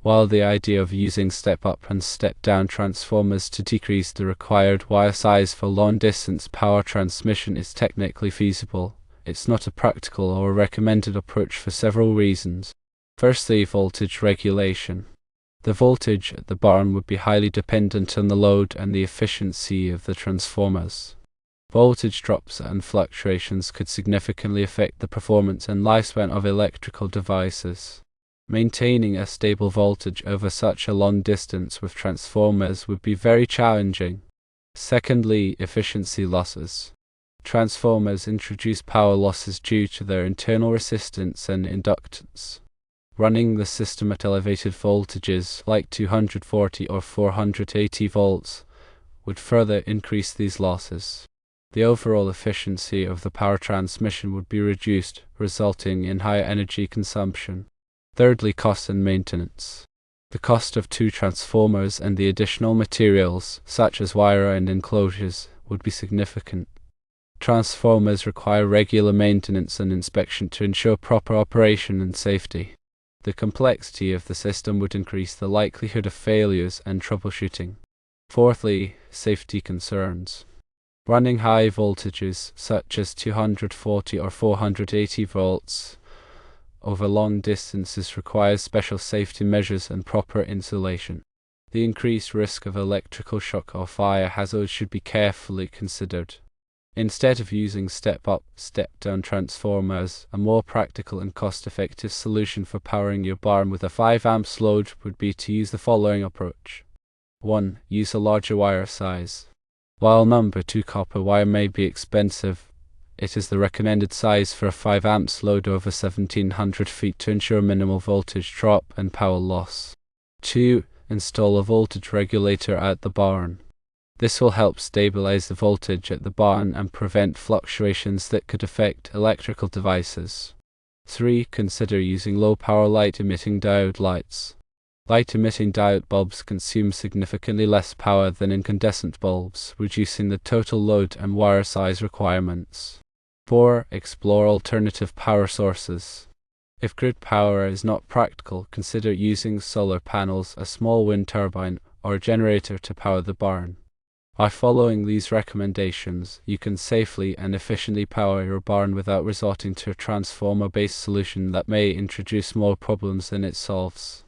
While the idea of using step-up and step-down transformers to decrease the required wire size for long-distance power transmission is technically feasible, it's not a practical or recommended approach for several reasons. Firstly, voltage regulation. The voltage at the barn would be highly dependent on the load and the efficiency of the transformers. Voltage drops and fluctuations could significantly affect the performance and lifespan of electrical devices. Maintaining a stable voltage over such a long distance with transformers would be very challenging. Secondly, efficiency losses. Transformers introduce power losses due to their internal resistance and inductance. Running the system at elevated voltages, like 240 or 480 volts, would further increase these losses. The overall efficiency of the power transmission would be reduced, resulting in higher energy consumption. Thirdly, cost and maintenance. The cost of two transformers and the additional materials, such as wire and enclosures, would be significant. Transformers require regular maintenance and inspection to ensure proper operation and safety. The complexity of the system would increase the likelihood of failures and troubleshooting. Fourthly, safety concerns. Running high voltages, such as 240 or 480 volts, over long distances requires special safety measures and proper insulation. The increased risk of electrical shock or fire hazards should be carefully considered. Instead of using step-up, step-down transformers, a more practical and cost-effective solution for powering your barn with a 5 amps load would be to use the following approach. 1. Use a larger wire size. While number 2 copper wire may be expensive, it is the recommended size for a 5 amps load over 1700 feet to ensure minimal voltage drop and power loss. 2. Install a voltage regulator at the barn. This will help stabilize the voltage at the barn and prevent fluctuations that could affect electrical devices. 3. Consider using low-power light-emitting diode lights. Light-emitting diode bulbs consume significantly less power than incandescent bulbs, reducing the total load and wire size requirements. 4. Explore alternative power sources. If grid power is not practical, consider using solar panels, a small wind turbine, or a generator to power the barn. By following these recommendations, you can safely and efficiently power your barn without resorting to a transformer-based solution that may introduce more problems than it solves.